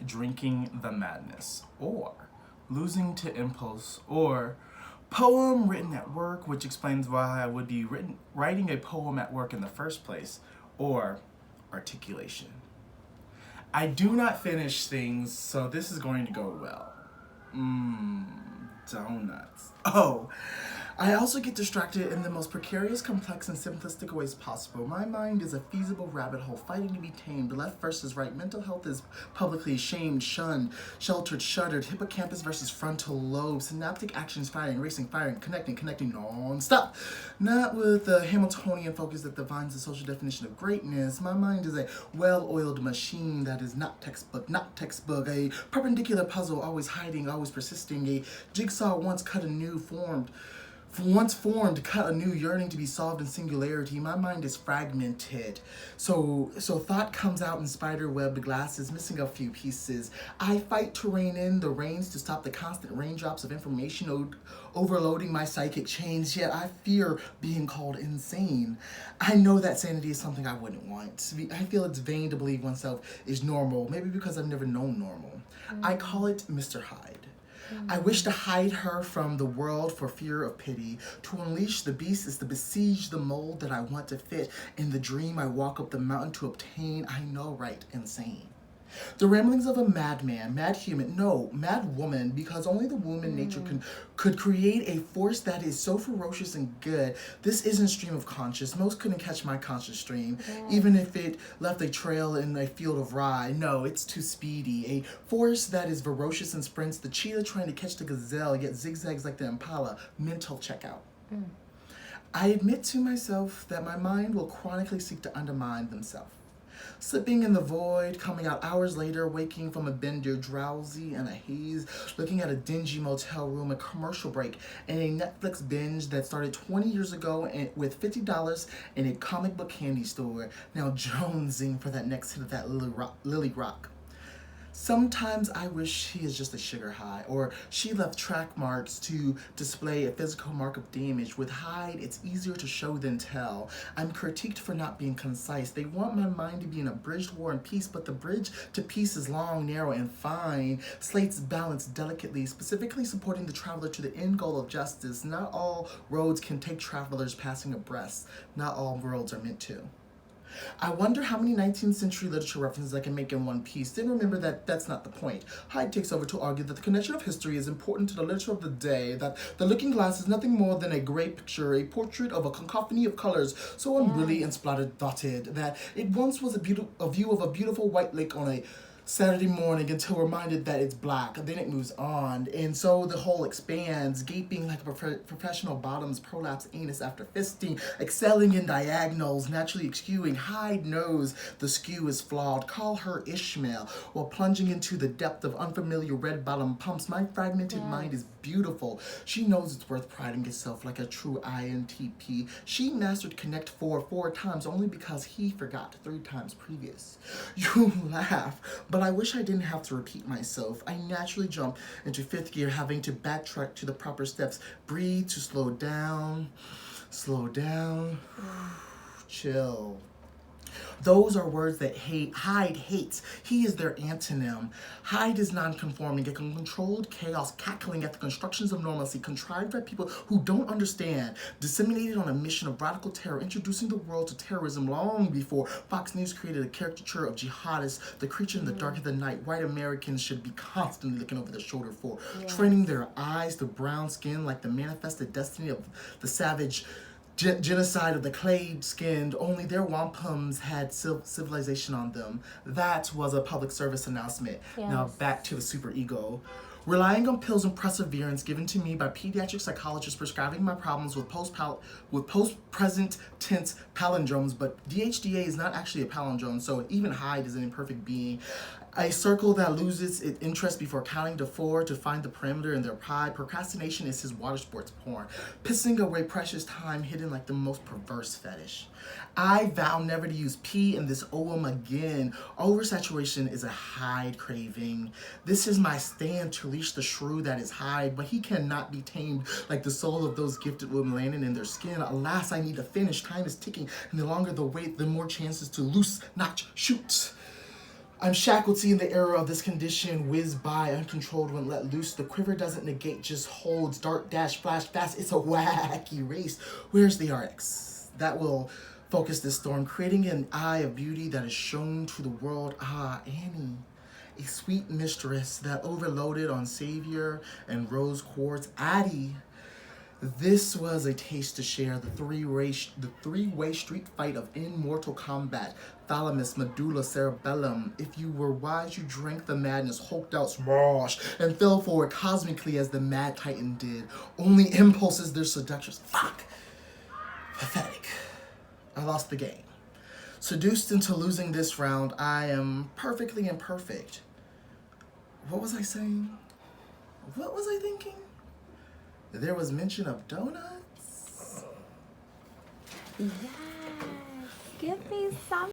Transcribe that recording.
Drinking the Madness, or Losing to Impulse, or Poem Written at Work, which explains why I would be writing a poem at work in the first place, or Articulation. I do not finish things, so this is going to go well. Donuts. Oh, I also get distracted in the most precarious, complex, and simplistic ways possible. My mind is a feasible rabbit hole fighting to be tamed. Left versus right. Mental health is publicly shamed, shunned, sheltered, shuddered. Hippocampus versus frontal lobe. Synaptic actions firing, racing, firing, connecting non-stop. Not with the Hamiltonian focus that defines the social definition of greatness. My mind is a well-oiled machine that is not textbook. A perpendicular puzzle, always hiding, always persisting. A jigsaw once formed, cut a new yearning to be solved in singularity. My mind is fragmented. So thought comes out in spider-webbed glasses, missing a few pieces. I fight to rein in the reins to stop the constant raindrops of information overloading my psychic chains, yet I fear being called insane. I know that sanity is something I wouldn't want. I feel it's vain to believe oneself is normal, maybe because I've never known normal. I call it Mr. Hyde. I wish to hide her from the world for fear of pity. To unleash the beast is to besiege the mold that I want to fit. In the dream I walk up the mountain to obtain, I know, right, insane. The ramblings of a madman, mad human, no, mad woman, because only the womb in nature could create a force that is so ferocious and good. This isn't stream of conscious. Most couldn't catch my conscious stream, even if it left a trail in a field of rye. No, it's too speedy. A force that is ferocious and sprints, the cheetah trying to catch the gazelle, yet zigzags like the impala. Mental checkout. I admit to myself that my mind will chronically seek to undermine themselves. Slipping in the void, coming out hours later, waking from a bender, drowsy and a haze, looking at a dingy motel room, a commercial break, and a Netflix binge that started 20 years ago with $50 in a comic book candy store, now jonesing for that next hit of that Lily Rock. Sometimes I wish he is just a sugar high, or she left track marks to display a physical mark of damage. With Hyde, it's easier to show than tell. I'm critiqued for not being concise. They want my mind to be an abridged war and peace, but the bridge to peace is long, narrow, and fine. Slates balanced delicately, specifically supporting the traveler to the end goal of justice. Not all roads can take travelers passing abreast. Not all roads are meant to. I wonder how many 19th century literature references I can make in one piece. Then remember that that's not the point. Hyde takes over to argue that the connection of history is important to the literature of the day, that the looking glass is nothing more than a gray picture, a portrait of a cacophony of colors, so unruly and splattered-dotted, that it once was a view of a beautiful white lake on a Saturday morning until reminded that it's black. Then it moves on, and so the whole expands, gaping like a professional bottom's prolapse anus after fisting, excelling in diagonals, naturally skewing. Hyde knows the skew is flawed. Call her Ishmael, while plunging into the depth of unfamiliar red bottom pumps. My fragmented mind is beautiful. She knows it's worth priding itself like a true INTP. She mastered Connect 4 times only because he forgot 3 times previous. You laugh, but I wish I didn't have to repeat myself. I naturally jump into 5th gear, having to backtrack to the proper steps. Breathe to slow down, chill. Those are words that Hyde hates. He is their antonym. Hyde is non-conforming, a controlled chaos cackling at the constructions of normalcy contrived by people who don't understand, disseminated on a mission of radical terror, introducing the world to terrorism long before Fox News created a caricature of jihadists, the creature in the dark of the night. White Americans should be constantly looking over their shoulder for, training their eyes to brown skin like the manifested destiny of the savage genocide of the clay-skinned. Only their wampums had civilization on them. That was a public service announcement. Yes. Now back to the superego. Relying on pills and perseverance given to me by pediatric psychologists prescribing my problems with post-present tense palindromes, but DHDA is not actually a palindrome, so even Hyde is an imperfect being. A circle that loses its interest before counting to 4 to find the perimeter in their pride. Procrastination is his water sports porn. Pissing away precious time hidden like the most perverse fetish. I vow never to use P in this oem again. Oversaturation is a Hyde craving. This is my stand to leash the shrew that is Hyde, but he cannot be tamed like the soul of those gifted women landing in their skin. Alas, I need to finish. Time is ticking, and the longer the wait, the more chances to loose, notch, shoot. I'm shackled, seeing the error of this condition whiz by, uncontrolled when let loose. The quiver doesn't negate, just holds. Dart dash flash fast. It's a wacky race. Where's the RX? That will focus this storm, creating an eye of beauty that is shown to the world. Ah, Annie, a sweet mistress that overloaded on Savior and rose quartz. Addie. This was a taste to share, the three-way street fight of immortal combat. Thalamus, medulla, cerebellum. If you were wise, you drank the madness, hulked out, smosh, and fell forward cosmically as the mad titan did. Only impulses their seductress. Fuck. Pathetic. I lost the game. Seduced into losing this round, I am perfectly imperfect. What was I saying? What was I thinking? There was mention of donuts? Yes. Give me some.